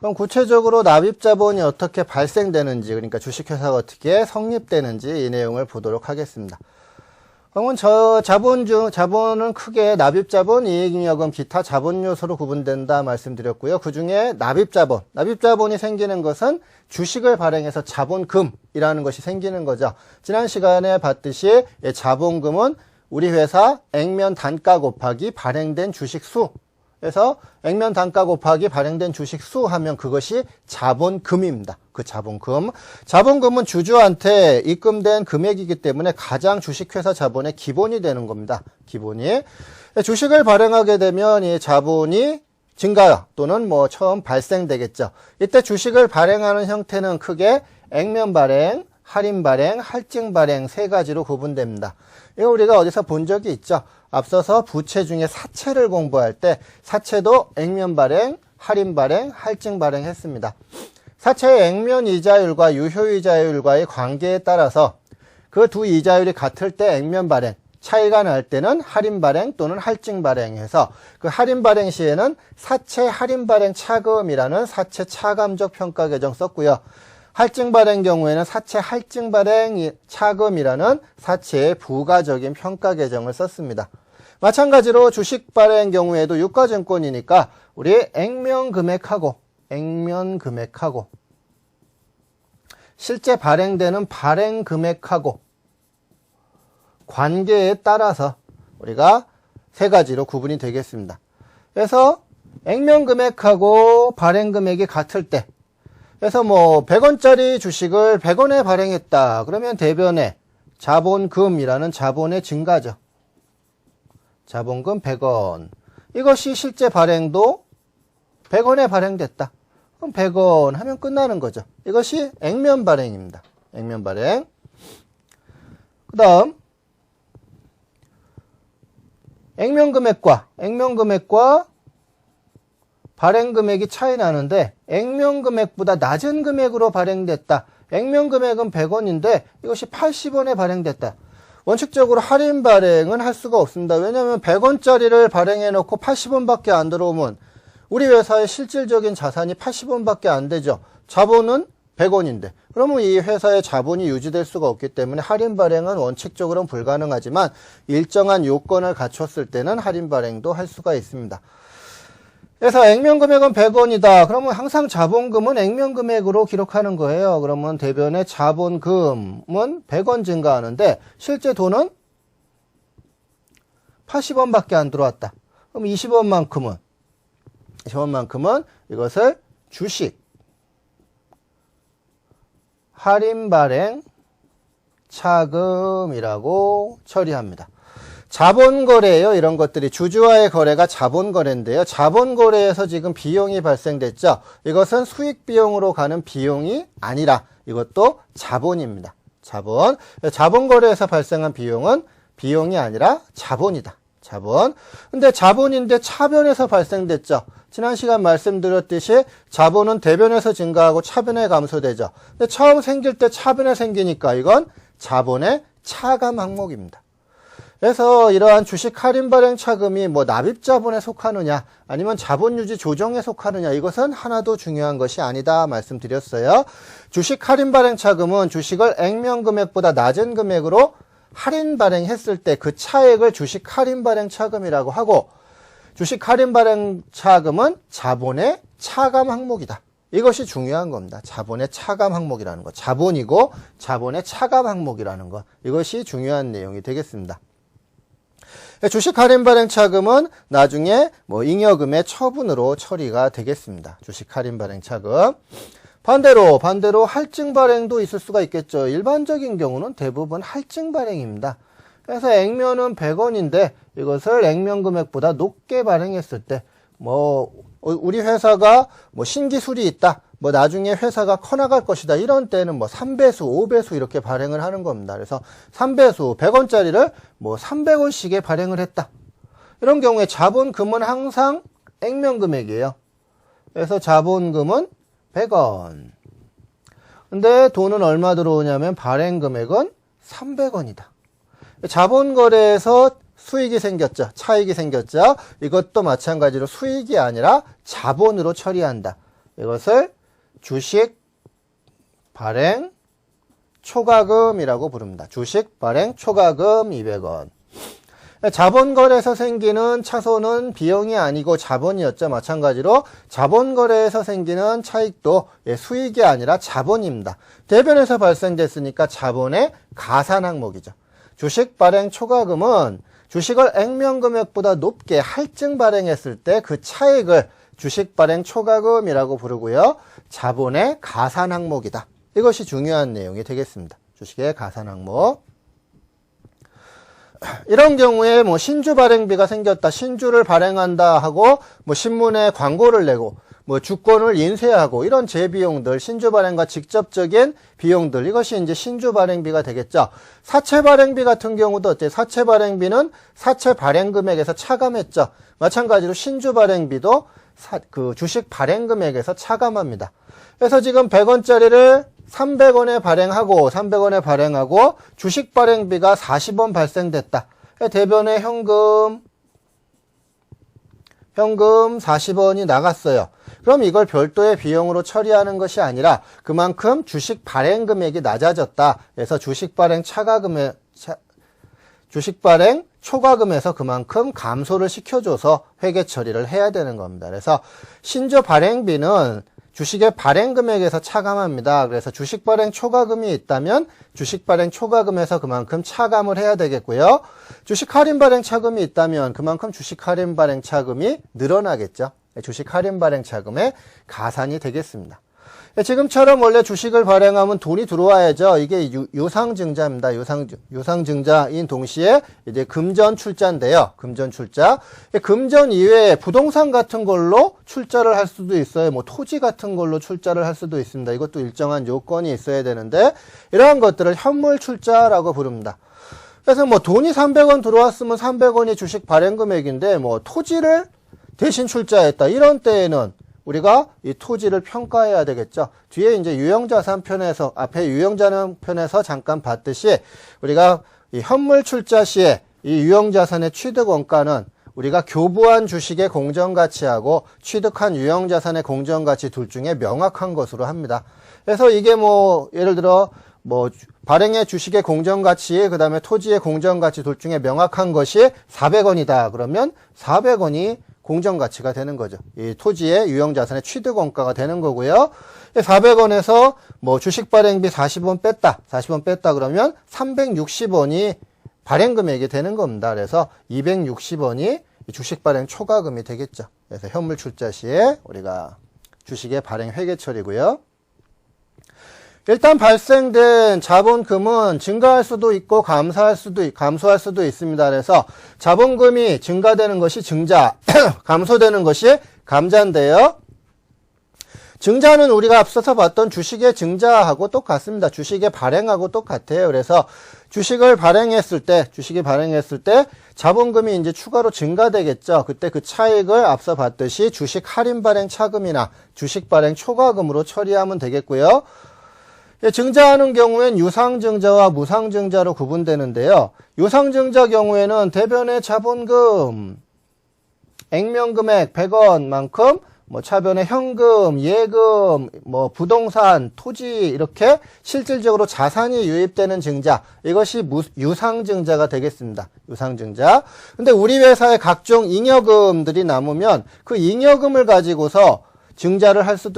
그럼 구체적으로 납입자본이 어떻게 발생되는지, 그러니까 주식회사가 어떻게 성립되는지 이 내용을 보도록 하겠습니다. 그러면 자본은 크게 납입자본, 이익잉여금, 기타 자본 요소로 구분된다 말씀드렸고요. 그 중에 납입자본이 생기는 것은 주식을 발행해서 자본금이라는 것이 생기는 거죠. 지난 시간에 봤듯이 자본금은 우리 회사 액면 단가 곱하기 발행된 주식 수, 그래서 액면 단가 곱하기 발행된 주식 수 하면 그것이 자본금입니다. 그 자본금은 주주한테 입금된 금액이기 때문에 가장 주식회사 자본의 기본이 되는 겁니다. 기본이. 주식을 발행하게 되면 이 자본이 증가 또는 처음 발생되겠죠. 이때 주식을 발행하는 형태는 크게 액면 발행, 할인 발행, 할증 발행 세 가지로 구분됩니다. 이거 우리가 어디서 본 적이 있죠. 앞서서 부채 중에 사채를 공부할 때 사채도 액면 발행, 할인 발행, 할증 발행 했습니다. 사채의 액면 이자율과 유효 이자율과의 관계에 따라서 그 두 이자율이 같을 때 액면 발행, 차이가 날 때는 할인 발행 또는 할증 발행해서 그 할인 발행 시에는 사채 할인 발행 차금이라는 사채 차감적 평가 계정 썼고요. 할증 발행 경우에는 사채 할증 발행 차금이라는 사채의 부가적인 평가 계정을 썼습니다. 마찬가지로 주식 발행 경우에도 유가증권이니까 우리 액면 금액하고 실제 발행되는 발행 금액하고 관계에 따라서 우리가 세 가지로 구분이 되겠습니다. 그래서 액면 금액하고 발행 금액이 같을 때, 그래서 100원짜리 주식을 100원에 발행했다. 그러면 대변에 자본금이라는 자본의 증가죠. 자본금 100원. 이것이 실제 발행도 100원에 발행됐다. 그럼 100원 하면 끝나는 거죠. 이것이 액면 발행입니다. 액면 발행. 그 다음 액면 금액과 발행 금액이 차이 나는데 액면 금액보다 낮은 금액으로 발행됐다. 액면 금액은 100원인데 이것이 80원에 발행됐다. 원칙적으로 할인 발행은 할 수가 없습니다. 왜냐하면 100원짜리를 발행해 놓고 80원밖에 안 들어오면 우리 회사의 실질적인 자산이 80원밖에 안 되죠. 자본은 100원인데 그러면 이 회사의 자본이 유지될 수가 없기 때문에 할인 발행은 원칙적으로는 불가능하지만 일정한 요건을 갖췄을 때는 할인 발행도 할 수가 있습니다. 그래서 액면 금액은 100원이다. 그러면 항상 자본금은 액면 금액으로 기록하는 거예요. 그러면 대변의 자본금은 100원 증가하는데 실제 돈은 80원밖에 안 들어왔다. 그럼 20원만큼은 이것을 주식 할인 발행 차금이라고 처리합니다. 자본거래예요. 이런 것들이 주주와의 거래가 자본거래인데요. 자본거래에서 지금 비용이 발생됐죠. 이것은 수익비용으로 가는 비용이 아니라 이것도 자본입니다. 자본거래에서 발생한 비용은 비용이 아니라 자본이다. 근데 자본인데 차변에서 발생됐죠. 지난 시간 말씀드렸듯이 자본은 대변에서 증가하고 차변에 감소되죠. 근데 처음 생길 때 차변에 생기니까 이건 자본의 차감 항목입니다. 그래서 이러한 주식 할인 발행 차금이 납입자본에 속하느냐 아니면 자본유지 조정에 속하느냐 이것은 하나도 중요한 것이 아니다 말씀드렸어요. 주식 할인 발행 차금은 주식을 액면 금액보다 낮은 금액으로 할인 발행했을 때 그 차액을 주식 할인 발행 차금이라고 하고 주식 할인 발행 차금은 자본의 차감 항목이다. 이것이 중요한 겁니다. 자본의 차감 항목이라는 것. 자본이고 자본의 차감 항목이라는 것. 이것이 중요한 내용이 되겠습니다. 주식 할인 발행 차금은 나중에 잉여금의 처분으로 처리가 되겠습니다. 주식 할인 발행 차금. 반대로 할증 발행도 있을 수가 있겠죠. 일반적인 경우는 대부분 할증 발행입니다. 그래서 액면은 100원인데 이것을 액면 금액보다 높게 발행했을 때 우리 회사가 신기술이 있다. 나중에 회사가 커나갈 것이다. 이런 때는 3배수, 5배수 이렇게 발행을 하는 겁니다. 그래서 3배수, 100원짜리를 300원씩에 발행을 했다. 이런 경우에 자본금은 항상 액면 금액이에요. 그래서 자본금은 100원. 근데 돈은 얼마 들어오냐면 발행 금액은 300원이다. 자본거래에서 수익이 생겼죠. 차익이 생겼죠. 이것도 마찬가지로 수익이 아니라 자본으로 처리한다. 이것을 주식 발행 초과금이라고 부릅니다. 주식 발행 초과금 200원. 자본거래에서 생기는 차손은 비용이 아니고 자본이었죠. 마찬가지로 자본거래에서 생기는 차익도 수익이 아니라 자본입니다. 대변에서 발생됐으니까 자본의 가산 항목이죠. 주식 발행 초과금은 주식을 액면금액보다 높게 할증 발행했을 때 그 차익을 주식 발행 초과금이라고 부르고요. 자본의 가산 항목이다. 이것이 중요한 내용이 되겠습니다. 주식의 가산 항목. 이런 경우에 뭐 신주 발행비가 생겼다, 신주를 발행한다 하고 뭐 신문에 광고를 내고 뭐 주권을 인쇄하고 이런 재비용들, 신주 발행과 직접적인 비용들, 이것이 이제 신주 발행비가 되겠죠. 사채 발행비 같은 경우도 어때요? 사채 발행비는 사채 발행 금액에서 차감했죠. 마찬가지로 신주 발행비도 그 주식 발행 금액에서 차감합니다. 그래서 지금 100원짜리를 300원에 발행하고 주식 발행비가 40원 발생됐다. 대변에 현금 40원이 나갔어요. 그럼 이걸 별도의 비용으로 처리하는 것이 아니라 그만큼 주식 발행 금액이 낮아졌다. 그래서 주식 발행 초과금에서 그만큼 감소를 시켜줘서 회계 처리를 해야 되는 겁니다. 그래서 신주 발행비는 주식의 발행 금액에서 차감합니다. 그래서 주식 발행 초과금이 있다면 주식 발행 초과금에서 그만큼 차감을 해야 되겠고요. 주식 할인 발행 차금이 있다면 그만큼 주식 할인 발행 차금이 늘어나겠죠. 주식 할인 발행 차금의 가산이 되겠습니다. 지금처럼 원래 주식을 발행하면 돈이 들어와야죠. 이게 유상증자입니다. 유상증자인 동시에 이제 금전 출자인데요. 금전 출자. 금전 이외에 부동산 같은 걸로 출자를 할 수도 있어요. 뭐 토지 같은 걸로 출자를 할 수도 있습니다. 이것도 일정한 요건이 있어야 되는데 이러한 것들을 현물 출자라고 부릅니다. 그래서 뭐 돈이 300원 들어왔으면 300원이 주식 발행 금액인데 뭐 토지를 대신 출자했다. 이런 때에는 우리가 이 토지를 평가해야 되겠죠. 뒤에 이제 유형자산 편에서, 앞에 유형자산 편에서 잠깐 봤듯이 우리가 이 현물 출자 시에 이 유형자산의 취득원가는 우리가 교부한 주식의 공정가치하고 취득한 유형자산의 공정가치 둘 중에 명확한 것으로 합니다. 그래서 이게 뭐, 예를 들어, 뭐, 발행의 주식의 공정가치, 그 다음에 토지의 공정가치 둘 중에 명확한 것이 400원이다. 그러면 400원이 공정가치가 되는 거죠. 이 토지의 유형자산의 취득원가가 되는 거고요. 400원에서 뭐 주식 발행비 40원 뺐다 그러면 360원이 발행금액이 되는 겁니다. 그래서 260원이 주식 발행 초과금이 되겠죠. 그래서 현물 출자 시에 우리가 주식의 발행 회계 처리고요. 일단 발생된 자본금은 증가할 수도 있고 감소할 수도 있습니다. 그래서 자본금이 증가되는 것이 증자, 감소되는 것이 감자인데요. 증자는 우리가 앞서서 봤던 주식의 증자하고 똑같습니다. 주식의 발행하고 똑같아요. 그래서 주식이 발행했을 때 자본금이 이제 추가로 증가되겠죠. 그때 그 차익을 앞서 봤듯이 주식 할인 발행 차금이나 주식 발행 초과금으로 처리하면 되겠고요. 증자하는 경우엔 유상증자와 무상증자로 구분되는데요. 유상증자 경우에는 대변의 자본금, 액면금액 100원만큼 뭐 차변의 현금, 예금, 뭐 부동산, 토지 이렇게 실질적으로 자산이 유입되는 증자, 이것이 유상증자가 되겠습니다. 유상증자. 근데 우리 회사의 각종 잉여금들이 남으면 그 잉여금을 가지고서 증자를 할 수도